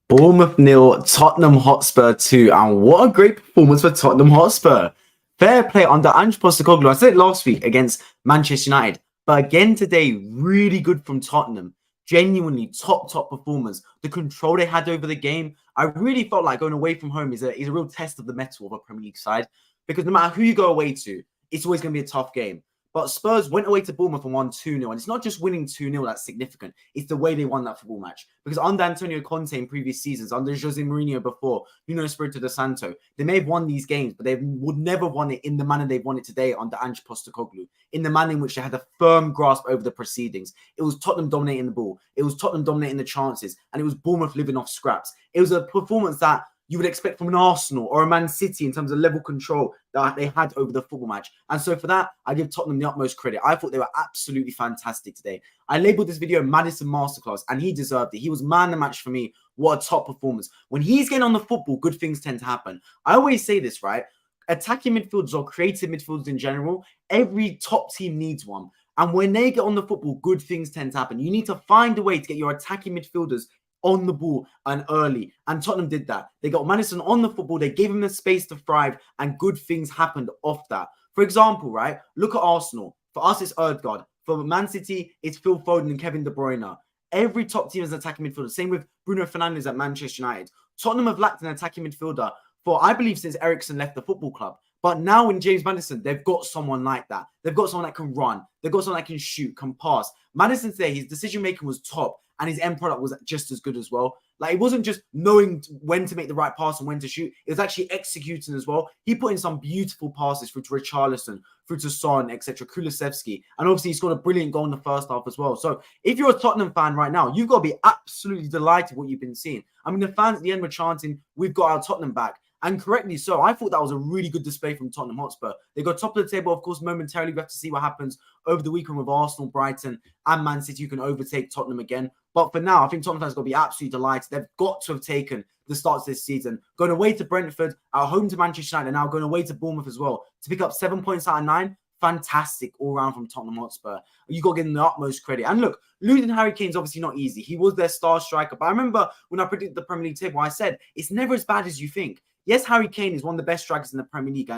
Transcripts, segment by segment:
Bournemouth nil, Tottenham Hotspur 2. And what a great performance for Tottenham Hotspur. Fair play under Ange Postecoglou. I said it last week against Manchester United. But again today, really good from Tottenham. Genuinely top performance. The control they had over the game. I really felt like going away from home is a real test of the mettle of a Premier League side. Because no matter who you go away to, it's always going to be a tough game. But Spurs went away to Bournemouth and won 2-0. And it's not just winning 2-0 that's significant. It's the way they won that football match. Because under Antonio Conte in previous seasons, under Jose Mourinho before, Espirito Santo, they may have won these games, but they would never won it in the manner they've won it today under Ange Postecoglou. In the manner in which they had a firm grasp over the proceedings. It was Tottenham dominating the ball. It was Tottenham dominating the chances. And it was Bournemouth living off scraps. It was a performance that you would expect from an Arsenal or a Man City in terms of level control that they had over the football match. And so for that, I give Tottenham the utmost credit. I thought they were absolutely fantastic today. I labeled this video Maddison Masterclass, and he deserved it. He was man of the match for me. What a top performance. When he's getting on the football, good things tend to happen. I always say this, right? Attacking midfielders or creative midfielders in general, every top team needs one. And when they get on the football, good things tend to happen. You need to find a way to get your attacking midfielders on the ball and early, and Tottenham did that. They got Maddison on the football, they gave him the space to thrive, and good things happened off that. For example, right, look at Arsenal. For us, it's Ødegaard. For Man City, it's Phil Foden and Kevin De Bruyne. Every top team is an attacking midfielder. Same with Bruno Fernandes at Manchester United. Tottenham have lacked an attacking midfielder for, I believe, since Eriksen left the football club. But now in James Maddison, they've got someone like that. They've got someone that can run. They've got someone that can shoot, can pass. Maddison today, his decision-making was top, and his end product was just as good as well. Like, it wasn't just knowing when to make the right pass and when to shoot. It was actually executing as well. He put in some beautiful passes through to Richarlison, through to Son, etc., Kulusevski. And obviously, he scored a brilliant goal in the first half as well. So if you're a Tottenham fan right now, you've got to be absolutely delighted with what you've been seeing. I mean, the fans at the end were chanting, "We've got our Tottenham back." And correctly so. I thought that was a really good display from Tottenham Hotspur. They got top of the table, of course, momentarily. We have to see what happens over the weekend with Arsenal, Brighton, and Man City, who can overtake Tottenham again. But for now, I think Tottenham fans got to be absolutely delighted. They've got to have taken the starts this season. Going away to Brentford, at home to Manchester United, and now going away to Bournemouth as well. To pick up 7 points out of 9, fantastic all round from Tottenham Hotspur. You got to give them the utmost credit. And look, losing Harry Kane's obviously not easy. He was their star striker. But I remember when I predicted the Premier League table, I said, it's never as bad as you think. Yes, Harry Kane is one of the best strikers in the Premier League,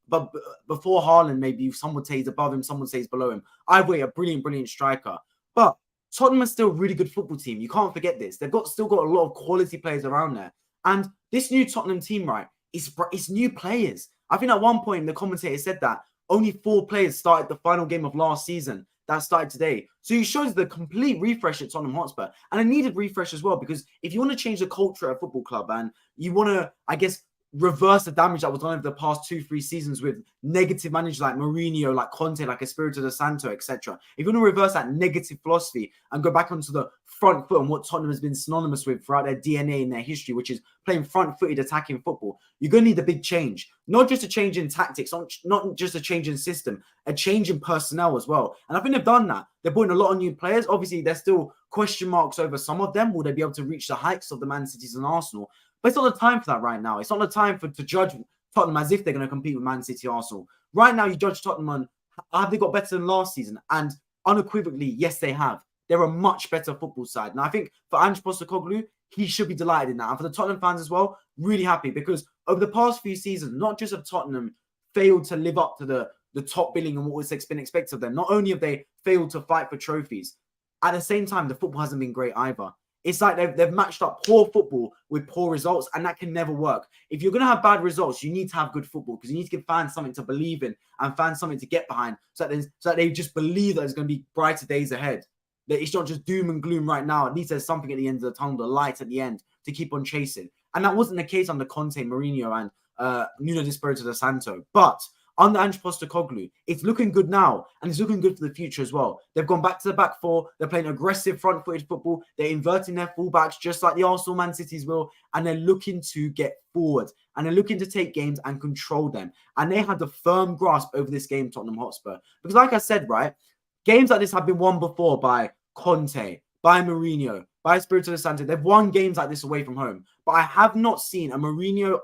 but before Haaland, maybe some would say he's above him, some would say he's below him. Either way, a brilliant striker. But Tottenham is still a really good football team. You can't forget this. They've still got a lot of quality players around there. And this new Tottenham team, right, it's new players. I think at one point the commentator said that only 4 players started the final game of last season that started today. So it shows the complete refresh at Tottenham Hotspur. And a needed refresh as well, because if you want to change the culture at a football club and you want to, I guess, reverse the damage that was done over the past 2-3 seasons with negative managers like Mourinho, like Conte, like Espirito Santo, etc. If you want to reverse that negative philosophy and go back onto the front foot and what Tottenham has been synonymous with throughout their DNA and their history, which is playing front-footed attacking football, you're going to need a big change. Not just a change in tactics, not just a change in system, a change in personnel as well. And I think they've done that. They're putting a lot of new players. Obviously, there's still question marks over some of them. Will they be able to reach the heights of the Man Cities and Arsenal? But it's not the time for that right now. It's not the time to judge Tottenham as if they're going to compete with Man City, Arsenal. Right now, you judge Tottenham on, have they got better than last season? And unequivocally, yes, they have. They're a much better football side. And I think for Ange Postecoglou, he should be delighted in that. And for the Tottenham fans as well, really happy, because over the past few seasons, not just have Tottenham failed to live up to the top billing and what was been expected of them, not only have they failed to fight for trophies, at the same time, the football hasn't been great either. It's like they've matched up poor football with poor results, and that can never work. If you're going to have bad results, you need to have good football, because you need to give fans something to believe in and fans something to get behind, so that they just believe that there's going to be brighter days ahead. That it's not just doom and gloom right now. At least there's something at the end of the tunnel, the light at the end to keep on chasing. And that wasn't the case under Conte, Mourinho, and Nuno Espirito Santo. But under Ange Postecoglou, it's looking good now, and it's looking good for the future as well. They've gone back to the back four. They're playing aggressive front-footed football. They're inverting their fullbacks just like the Arsenal, Man Cities will, and they're looking to get forward, and they're looking to take games and control them. And they had the firm grasp over this game, Tottenham Hotspur. Because like I said, right, games like this have been won before by Conte, by Mourinho, by Espirito Santo. They've won games like this away from home. But I have not seen a Mourinho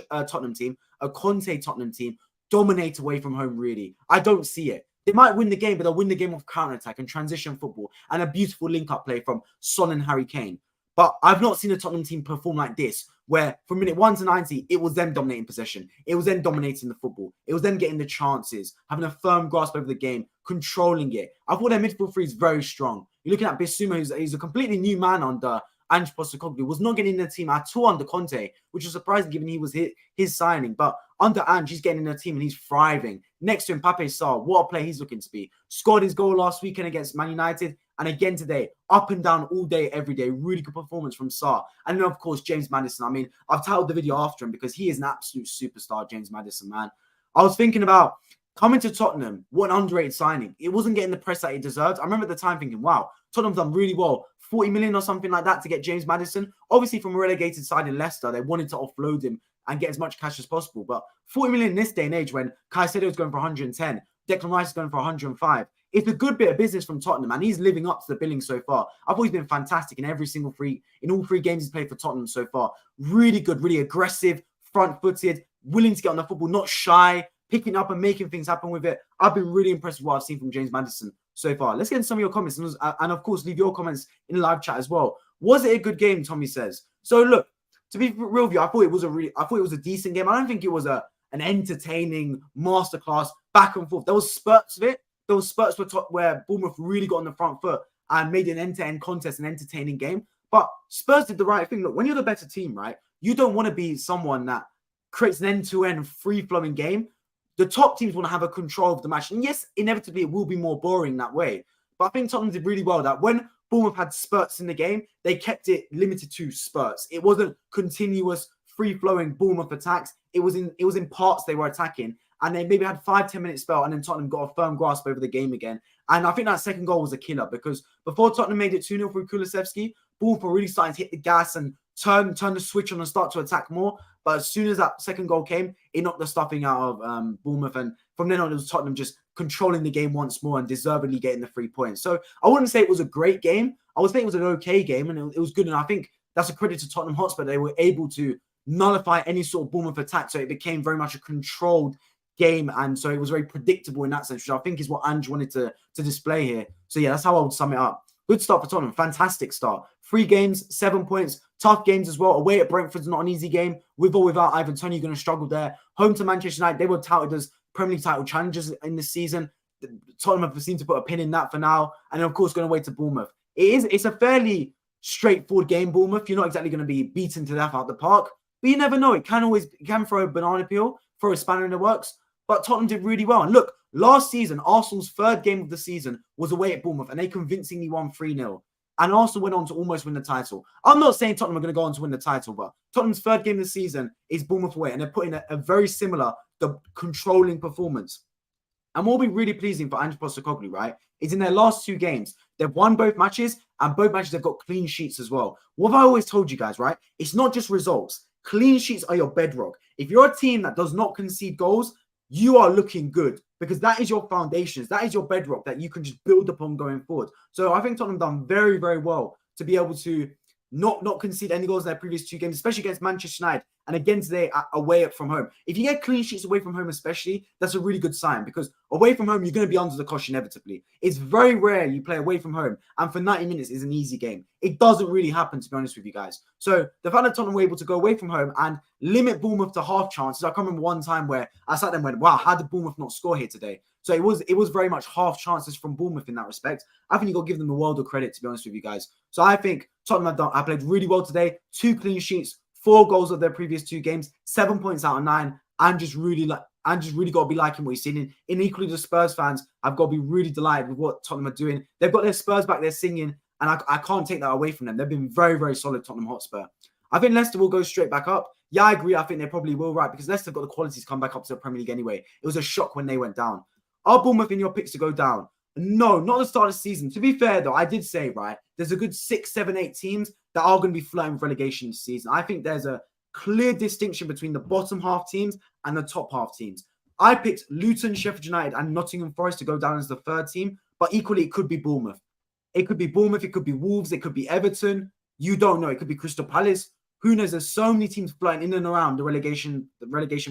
Tottenham team, a Conte Tottenham team, dominate away from home, really. I don't see it. They might win the game, but they'll win the game off counter-attack and transition football and a beautiful link-up play from Son and Harry Kane. But I've not seen a Tottenham team perform like this, where from minute 1 to 90, it was them dominating possession. It was them dominating the football. It was them getting the chances, having a firm grasp over the game, controlling it. I thought their midfield three is very strong. You're looking at Bissouma, he's a completely new man under Ange Postecoglou, was not getting in the team at all under Conte, which was surprising given he was his signing. But under Ange, he's getting in the team and he's thriving. Next to him, Pape Sarr, what a player he's looking to be. Scored his goal last weekend against Man United. And again today, up and down all day, every day. Really good performance from Sarr. And then, of course, James Maddison. I mean, I've titled the video after him because he is an absolute superstar, James Maddison, man. I was thinking about coming to Tottenham, what an underrated signing. It wasn't getting the press that it deserved. I remember at the time thinking, wow, Tottenham's done really well. 40 million or something like that to get James Maddison. Obviously, from a relegated side in Leicester, they wanted to offload him and get as much cash as possible. But 40 million in this day and age when Caicedo's going for 110, Declan Rice is going for 105. It's a good bit of business from Tottenham, and he's living up to the billing so far. I've always been fantastic in all three games he's played for Tottenham so far. Really good, really aggressive, front-footed, willing to get on the football, not shy, picking up and making things happen with it. I've been really impressed with what I've seen from James Maddison so far. Let's get into some of your comments, and of course, leave your comments in the live chat as well. Was it a good game? Tommy says. So look, to be real with you, I thought it was a decent game. I don't think it was an entertaining masterclass back and forth. There was spurts of it. There was spurts where Bournemouth really got on the front foot and made an end-to-end contest, an entertaining game. But Spurs did the right thing. Look, when you're the better team, right, you don't want to be someone that creates an end-to-end free-flowing game. The top teams want to have a control of the match. And yes, inevitably, it will be more boring that way. But I think Tottenham did really well that when Bournemouth had spurts in the game, they kept it limited to spurts. It wasn't continuous, free-flowing Bournemouth attacks. It was in parts they were attacking. And they maybe had 5-10 minute spell, and then Tottenham got a firm grasp over the game again. And I think that second goal was a killer because before Tottenham made it 2-0 through Kulusevski, Bournemouth were really starting to hit the gas and turn the switch on and start to attack more. But as soon as that second goal came, it knocked the stuffing out of Bournemouth. And from then on, it was Tottenham just controlling the game once more and deservedly getting the 3 points. So I wouldn't say it was a great game. I would say it was an okay game, and it was good. And I think that's a credit to Tottenham Hotspur. They were able to nullify any sort of Bournemouth attack. So it became very much a controlled game, and so it was very predictable in that sense, which I think is what Ange wanted to display here. So yeah, that's how I would sum it up. Good start for Tottenham, fantastic start. 3 games, 7 points, tough games as well. Away at Brentford's not an easy game. With or without Ivan Toney, you're going to struggle there. Home to Manchester United, they were touted as Premier League title challengers in this season. Tottenham have seemed to put a pin in that for now, and then of course going away to Bournemouth. It's a fairly straightforward game, Bournemouth. You're not exactly going to be beaten to death out the park, but you never know. It can throw a banana peel, throw a spanner in the works. But Tottenham did really well. And look, last season, Arsenal's 3rd game of the season was away at Bournemouth, and they convincingly won 3-0. And Arsenal went on to almost win the title. I'm not saying Tottenham are going to go on to win the title, but Tottenham's 3rd game of the season is Bournemouth away, and they're putting a very similar, the controlling performance. And what will be really pleasing for Ange Postecoglou, right, is in their last 2 games, they've won both matches, and both matches they've got clean sheets as well. What have I always told you guys, right? It's not just results. Clean sheets are your bedrock. If you're a team that does not concede goals, you are looking good because that is your foundations. That is your bedrock that you can just build upon going forward. So I think Tottenham done very, very well to be able to not concede any goals in their previous 2 games, especially against Manchester United and again today away from home. If you get clean sheets away from home especially, that's a really good sign because away from home, you're going to be under the cosh inevitably. It's very rare you play away from home, and for 90 minutes is an easy game. It doesn't really happen, to be honest with you guys. So the fact that Tottenham were able to go away from home and limit Bournemouth to half chances. I can remember one time where I sat there and went, wow, how did Bournemouth not score here today? So it was very much half chances from Bournemouth in that respect. I think you got to give them a world of credit, to be honest with you guys. So I think Tottenham have played really well today. 2 clean sheets, 4 goals of their previous 2 games, 7 points out of 9, and just really got to be liking what you've seen. And equally, the Spurs fans have got to be really delighted with what Tottenham are doing. They've got their Spurs back there singing, and I can't take that away from them. They've been very, very solid, Tottenham Hotspur. I think Leicester will go straight back up. Yeah, I agree. I think they probably will, right? Because Leicester have got the qualities to come back up to the Premier League anyway. It was a shock when they went down. Are Bournemouth in your picks to go down? No, not at the start of the season. To be fair, though, I did say, right, there's a good 6, 7, 8 teams that are going to be flirting with relegation this season. I think there's a clear distinction between the bottom half teams and the top half teams. I picked Luton, Sheffield United, and Nottingham Forest to go down as the 3rd team, but equally, it could be Bournemouth. It could be Bournemouth, it could be Wolves, it could be Everton. You don't know. It could be Crystal Palace. Who knows? There's so many teams flying in and around the relegation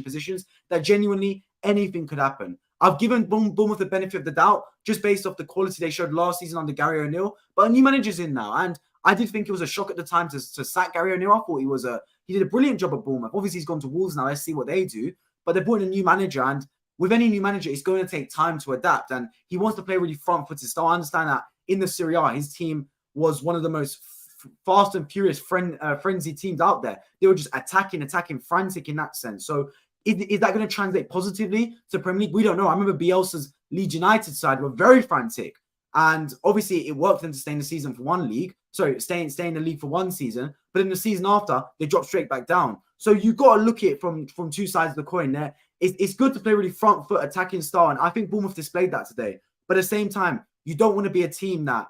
positions that genuinely anything could happen. I've given Bournemouth the benefit of the doubt just based off the quality they showed last season under Gary O'Neill, but a new manager's in now, and I did think it was a shock at the time to sack Gary O'Neill. I thought he did a brilliant job at Bournemouth. Obviously, he's gone to Wolves now. Let's see what they do. But they're brought in a new manager, and with any new manager, it's going to take time to adapt. And he wants to play really front-footed style. I understand that in the Serie A, his team was one of the most fast and furious frenzy teams out there. They were just attacking, frantic in that sense. So is that going to translate positively to Premier League? We don't know. I remember Bielsa's Leeds United side were very frantic. And obviously, it worked for them to stay in the season for one league. Sorry, stay in the league for one season. But in the season after, they dropped straight back down. So you've got to look at it from two sides of the coin there. It's good to play really front foot attacking style. And I think Bournemouth displayed that today. But at the same time, you don't want to be a team that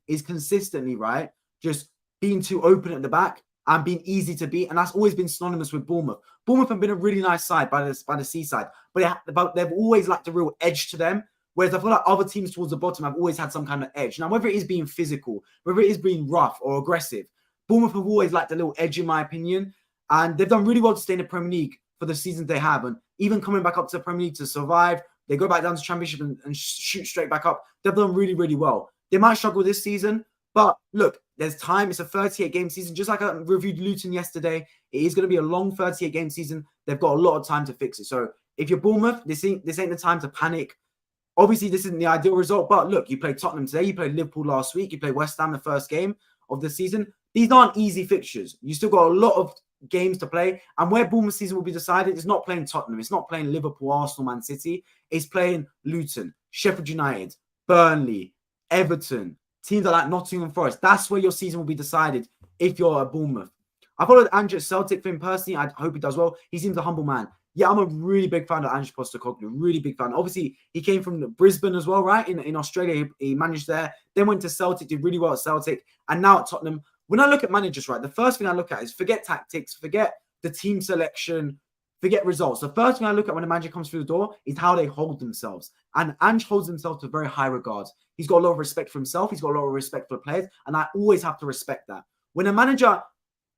is consistently, right, just being too open at the back and being easy to beat. And that's always been synonymous with Bournemouth. Bournemouth have been a really nice side by the seaside. But they've always lacked a real edge to them. Whereas I feel like other teams towards the bottom have always had some kind of edge. Now, whether it is being physical, whether it is being rough or aggressive, Bournemouth have always lacked a little edge, in my opinion. And they've done really well to stay in the Premier League for the seasons they have. And even coming back up to the Premier League to survive, they go back down to Championship and shoot straight back up. They've done really, really well. They might struggle this season. But look, there's time. It's a 38-game season. Just like I reviewed Luton yesterday, it is going to be a long 38-game season. They've got a lot of time to fix it. So if you're Bournemouth, this ain't the time to panic. Obviously, this isn't the ideal result, but look, you played Tottenham today, you played Liverpool last week, you played West Ham the first game of the season. These aren't easy fixtures. You still got a lot of games to play, and where Bournemouth season will be decided is not playing Tottenham, it's not playing Liverpool, Arsenal, Man City, it's playing Luton, Sheffield United, Burnley, Everton, teams like Nottingham Forest. That's where your season will be decided if you're at Bournemouth. I followed Andrew at Celtic for him personally. I hope he does well. He seems a humble man. Yeah, I'm a really big fan of Ange Postecoglou, really big fan. Obviously, he came from Brisbane as well, right? In Australia, he managed there. Then went to Celtic, did really well at Celtic. And now at Tottenham. When I look at managers, right, the first thing I look at is forget tactics, forget the team selection, forget results. The first thing I look at when a manager comes through the door is how they hold themselves. And Ange holds himself to very high regards. He's got a lot of respect for himself. He's got a lot of respect for the players. And I always have to respect that. When a manager,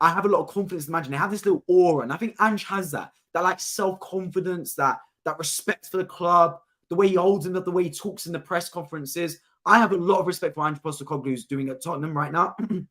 I have a lot of confidence in the manager. They have this little aura. And I think Ange has that like self-confidence, that respect for the club, the way he holds himself, the way he talks in the press conferences. I have a lot of respect for Ange Postecoglou, who's doing at Tottenham right now. And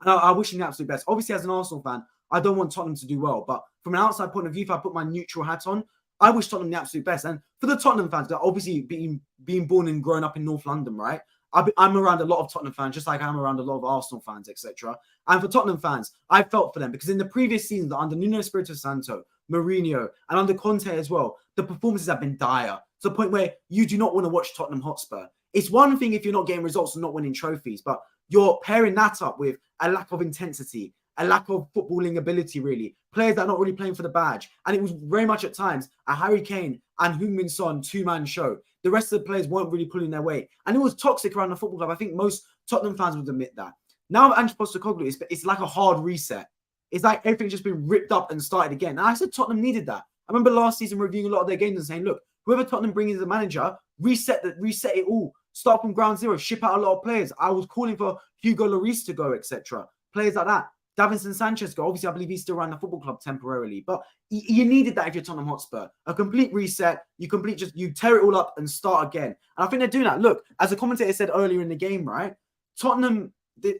I wish him the absolute best. Obviously, as an Arsenal fan, I don't want Tottenham to do well. But from an outside point of view, if I put my neutral hat on, I wish Tottenham the absolute best. And for the Tottenham fans, that obviously being born and grown up in North London, right? I'm around a lot of Tottenham fans, just like I'm around a lot of Arsenal fans, etc. And for Tottenham fans, I felt for them because in the previous seasons, under Nuno Espirito Santo, Mourinho, and under Conte as well, the performances have been dire to the point where you do not want to watch Tottenham Hotspur. It's one thing if you're not getting results and not winning trophies, but you're pairing that up with a lack of intensity, a lack of footballing ability, really. Players that are not really playing for the badge. And it was very much at times a Harry Kane and Heung-min Son two-man show. The rest of the players weren't really pulling their weight. And it was toxic around the football club. I think most Tottenham fans would admit that. Now with Ange Postecoglou, it's like a hard reset. It's like everything's just been ripped up and started again. And I said Tottenham needed that. I remember last season reviewing a lot of their games and saying, look, whoever Tottenham brings as a manager, reset it all. Start from ground zero, ship out a lot of players. I was calling for Hugo Lloris to go, etc. Players like that. Davinson Sanchez go. Obviously, I believe he's still around the football club temporarily. But you needed that if you're Tottenham Hotspur. A complete reset. You tear it all up and start again. And I think they're doing that. Look, as the commentator said earlier in the game, right? Tottenham, the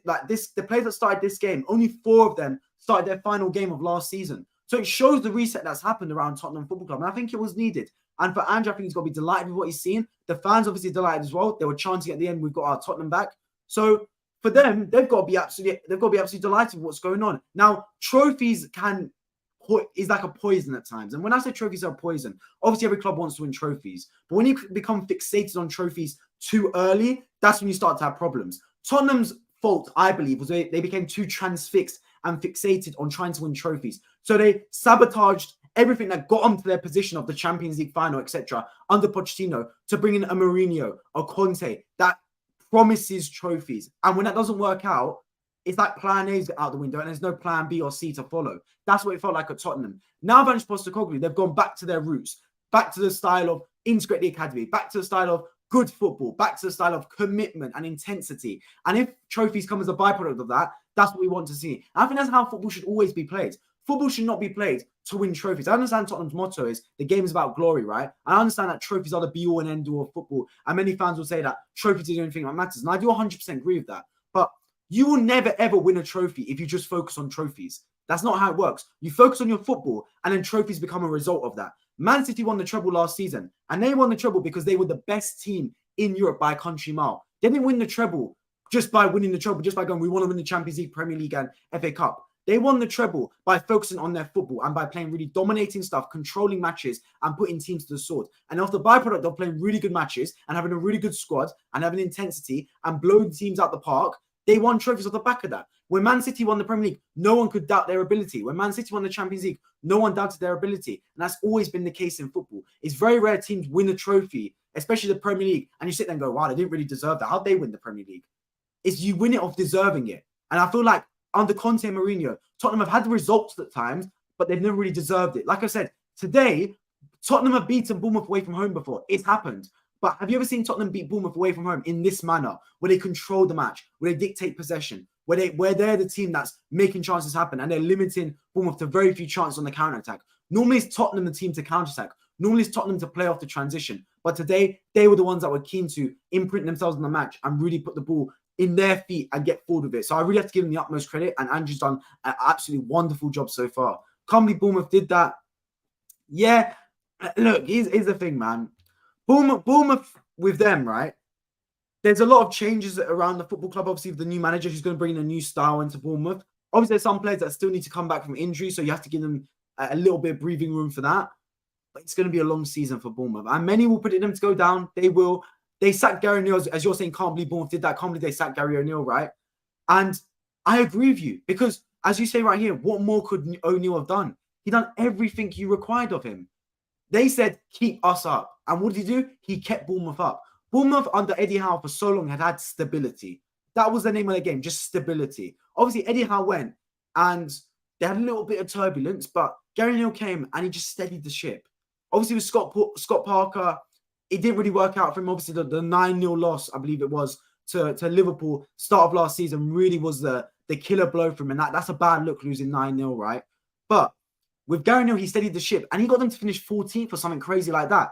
players that started this game, only 4 of them started their final game of last season. So it shows the reset that's happened around Tottenham Football Club. And I think it was needed. And for Ange, I think he's got to be delighted with what he's seen. The fans obviously delighted as well. They were chanting at the end, we've got our Tottenham back. So for them, they've got to be absolutely delighted with what's going on. Now, trophies is like a poison at times. And when I say trophies are poison, obviously every club wants to win trophies. But when you become fixated on trophies too early, that's when you start to have problems. Tottenham's fault, I believe, was they became too transfixed and fixated on trying to win trophies. So they sabotaged everything that got them to their position of the Champions League final, etc., under Pochettino, to bring in a Mourinho, a Conte, that promises trophies. And when that doesn't work out, it's like plan A's out the window and there's no plan B or C to follow. That's what it felt like at Tottenham. Now, Ange Postecoglou, they've gone back to their roots, back to the style of integrate the academy, back to the style of good football, back to the style of commitment and intensity. And if trophies come as a byproduct of that, that's what we want to see. And I think that's how football should always be played. Football should not be played to win trophies. I understand Tottenham's motto is the game is about glory, right? I understand that trophies are the be-all and end-all of football. And many fans will say that trophies are the only thing that matters. And I do 100% agree with that. But You will never ever win a trophy if you just focus on trophies. That's not how it works. You focus on your football and then trophies become a result of that. Man City won the treble last season, and they won the treble because they were the best team in Europe by a country mile. They didn't win the treble just by winning the treble, just by going, we want to win the Champions League, Premier League, and FA Cup. They won the treble by focusing on their football and by playing really dominating stuff, controlling matches, and putting teams to the sword. And off the byproduct of playing really good matches and having a really good squad and having intensity and blowing teams out the park, they won trophies off the back of that. When Man City won the Premier League, no one could doubt their ability. When Man City won the Champions League, no one doubted their ability. And that's always been the case in football. It's very rare teams win a trophy, especially the Premier League, and you sit there and go, wow, they didn't really deserve that. How'd they win the Premier League? It's you win it off deserving it. And I feel like under Conte and Mourinho, Tottenham have had the results at times, but they've never really deserved it. Like I said, today, Tottenham have beaten Bournemouth away from home before. It's happened. But have you ever seen Tottenham beat Bournemouth away from home in this manner, where they control the match, where they dictate possession, where they're the team that's making chances happen and they're limiting Bournemouth to very few chances on the counter-attack? Normally, it's Tottenham the team to counter-attack. Normally, it's Tottenham to play off the transition. But today, they were the ones that were keen to imprint themselves on the match and really put the ball in their feet and get forward with it. So I really have to give them the utmost credit, and Andrew's done an absolutely wonderful job so far. Can't believe Bournemouth did that. Yeah, look, here's the thing, man. Bournemouth with them, right? There's a lot of changes around the football club, obviously, with the new manager who's going to bring in a new style into Bournemouth. Obviously, there's some players that still need to come back from injury, so you have to give them a little bit of breathing room for that. But it's going to be a long season for Bournemouth. And many will predict them to go down. They will. They sacked Gary O'Neill, as you're saying, can't believe Bournemouth did that. Can't believe they sacked Gary O'Neill, right? And I agree with you because, as you say right here, what more could O'Neill have done? He done everything you required of him. They said, keep us up. And what did he do? He kept Bournemouth up. Bournemouth under Eddie Howe for so long had stability. That was the name of the game, just stability. Obviously, Eddie Howe went and they had a little bit of turbulence, but Gary O'Neill came and he just steadied the ship. Obviously, with Scott Parker, it didn't really work out for him. Obviously, the 9-0 loss, I believe it was, to Liverpool, start of last season, really was the killer blow for him. And that's a bad look, losing 9-0, right? But with Gary O'Neill, he steadied the ship and he got them to finish 14th or something crazy like that.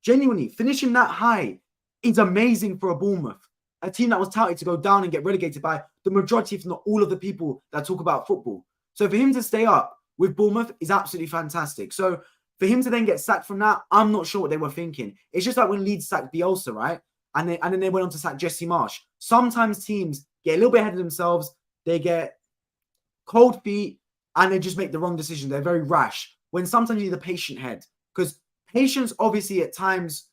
Genuinely, finishing that high is amazing for a Bournemouth, a team that was touted to go down and get relegated by the majority, if not all, of the people that talk about football. So for him to stay up with Bournemouth is absolutely fantastic. So for him to then get sacked from that, I'm not sure what they were thinking. It's just like when Leeds sacked Bielsa, right? And then they went on to sack Jesse Marsch. Sometimes teams get a little bit ahead of themselves. They get cold feet and they just make the wrong decision. They're very rash. When sometimes you need a patient head, because patience obviously at times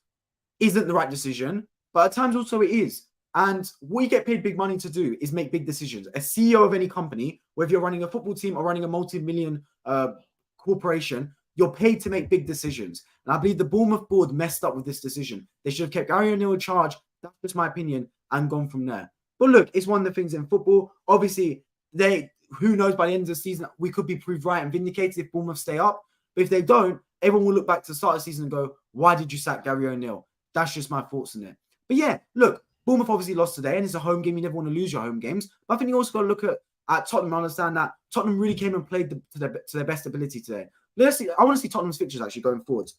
isn't the right decision, but at times also it is. And what you get paid big money to do is make big decisions. A CEO of any company, whether you're running a football team or running a multi-million corporation, you're paid to make big decisions. And I believe the Bournemouth board messed up with this decision. They should have kept Gary O'Neill in charge. That's just my opinion, and gone from there. But look, it's one of the things in football. Obviously, who knows, by the end of the season, we could be proved right and vindicated if Bournemouth stay up. But if they don't, everyone will look back to the start of the season and go, why did you sack Gary O'Neill? That's just my thoughts on it. But yeah, look, Bournemouth obviously lost today, and it's a home game. You never want to lose your home games. But I think you also got to look at Tottenham and understand that Tottenham really came and played to their best ability today. Let's see. I want to see Tottenham's fixtures actually going forward.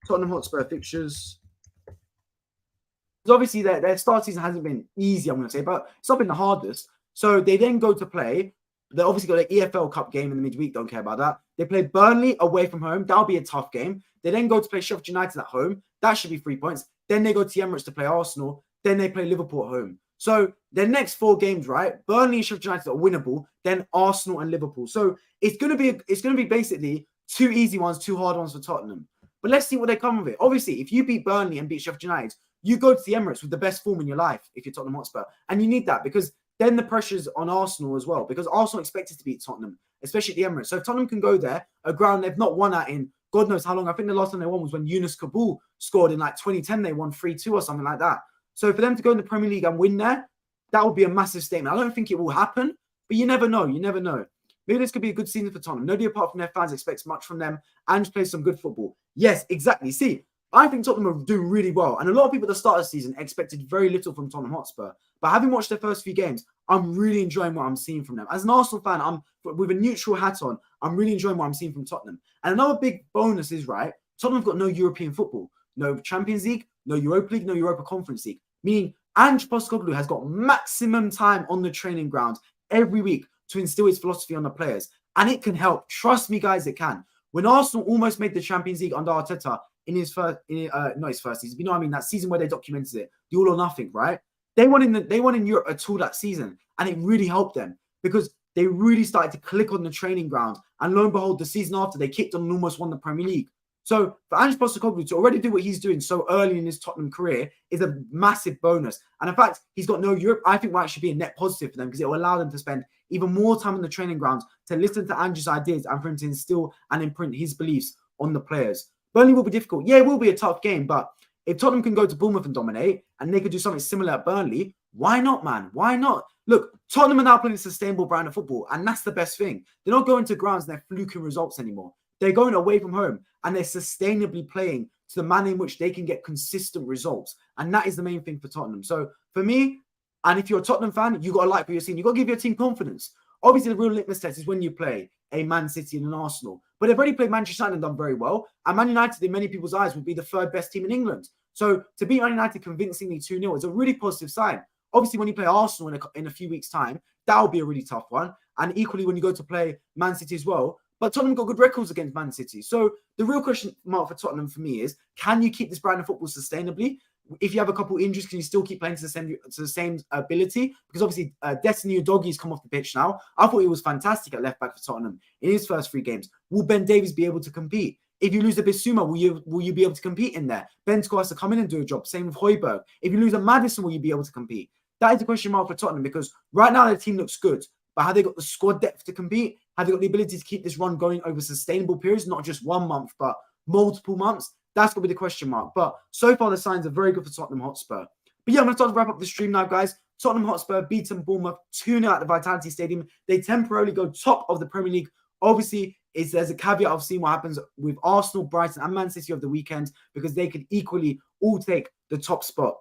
Tottenham Hotspur fixtures. Because obviously their start season hasn't been easy, I'm going to say, but it's not been the hardest. So they then go to play. They obviously got an EFL Cup game in the midweek. Don't care about that. They play Burnley away from home. That'll be a tough game. They then go to play Sheffield United at home. That should be 3 points. Then they go to the Emirates to play Arsenal. Then they play Liverpool at home. So their next 4 games, right? Burnley and Sheffield United are winnable. Then Arsenal and Liverpool. So it's going to be basically 2 easy ones, 2 hard ones for Tottenham. But let's see what they come with it. Obviously, if you beat Burnley and beat Sheffield United, you go to the Emirates with the best form in your life if you're Tottenham Hotspur. And you need that because then the pressure's on Arsenal as well, because Arsenal expected to beat Tottenham, especially at the Emirates. So if Tottenham can go there, a ground they've not won at in God knows how long. I think the last time they won was when Yunus Kabul scored in like 2010. They won 3-2 or something like that. So for them to go in the Premier League and win there, that would be a massive statement. I don't think it will happen, but you never know. You never know. Maybe this could be a good season for Tottenham. Nobody apart from their fans expects much from them and just play some good football. Yes, exactly. See, I think Tottenham are doing really well. And a lot of people at the start of the season expected very little from Tottenham Hotspur. But having watched their first few games, I'm really enjoying what I'm seeing from them. As an Arsenal fan, I'm with a neutral hat on, I'm really enjoying what I'm seeing from Tottenham. And another big bonus is, right, Tottenham have got no European football. No Champions League, no Europa League, no Europa Conference League. Meaning Ange Postecoglou has got maximum time on the training ground every week to instill his philosophy on the players. And it can help. Trust me, guys, it can. When Arsenal almost made the Champions League under Arteta in his first, not his first season, you know what I mean? That season where they documented it, the all or nothing, right? They won in Europe at all that season, and it really helped them because they really started to click on the training ground. And lo and behold, the season after, they kicked on and almost won the Premier League. So for Ange Postecoglou to already do what he's doing so early in his Tottenham career is a massive bonus. And in fact, he's got no Europe. I think will actually be a net positive for them because it will allow them to spend even more time on the training grounds to listen to Ange's ideas and for him to instill and imprint his beliefs on the players. Burnley will be difficult. Yeah, it will be a tough game, but if Tottenham can go to Bournemouth and dominate and they could do something similar at Burnley, why not, man? Why not? Look, Tottenham are now playing a sustainable brand of football, and that's the best thing. They're not going to grounds and they're fluking results anymore. They're going away from home and they're sustainably playing to the manner in which they can get consistent results. And that is the main thing for Tottenham. So for me, and if you're a Tottenham fan, you got to like what you're seeing. You got to give your team confidence. Obviously, the real litmus test is when you play a Man City and an Arsenal. But they've already played Manchester United and done very well. And Man United, in many people's eyes, would be the third best team in England. So to beat Man United convincingly 2-0 is a really positive sign. Obviously, when you play Arsenal in a few weeks' time, that will be a really tough one. And equally, when you go to play Man City as well. But Tottenham got good records against Man City. So the real question mark for Tottenham for me is, can you keep this brand of football sustainably? If you have a couple of injuries, can you still keep playing to the same ability? Because obviously, Destiny Udogie's come off the pitch now. I thought he was fantastic at left back for Tottenham in his first 3 games. Will Ben Davies be able to compete? If you lose a Bissouma, will you be able to compete in there? Bentancur has to come in and do a job. Same with Højbjerg. If you lose a Maddison, will you be able to compete? That is the question mark for Tottenham because right now their team looks good. But have they got the squad depth to compete? Have they got the ability to keep this run going over sustainable periods, not just 1 month, but multiple months? That's going to be the question mark. But so far, the signs are very good for Tottenham Hotspur. But yeah, I'm going to start to wrap up the stream now, guys. Tottenham Hotspur beaten Bournemouth 2-0 at the Vitality Stadium. They temporarily go top of the Premier League. Obviously, there's a caveat of seeing what happens with Arsenal, Brighton, and Man City over the weekend because they could equally all take the top spot.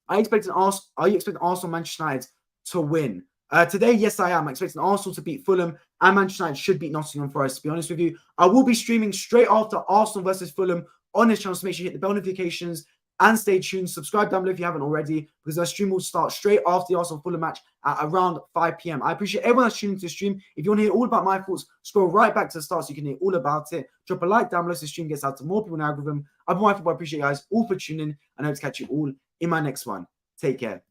Are you expecting Arsenal, Manchester United to win? Today, yes, I am. I'm expecting Arsenal to beat Fulham and Manchester United should beat Nottingham Forest, to be honest with you. I will be streaming straight after Arsenal versus Fulham on this channel, so make sure you hit the bell notifications and stay tuned. Subscribe down below if you haven't already, because our stream will start straight after the Arsenal-Fulham match at around 5 p.m. I appreciate everyone that's tuning into the stream. If you want to hear all about my thoughts, scroll right back to the start so you can hear all about it. Drop a like down below so the stream gets out to more people in the algorithm. I've been wonderful, but I appreciate you guys all for tuning in, and I hope to catch you all in my next one. Take care.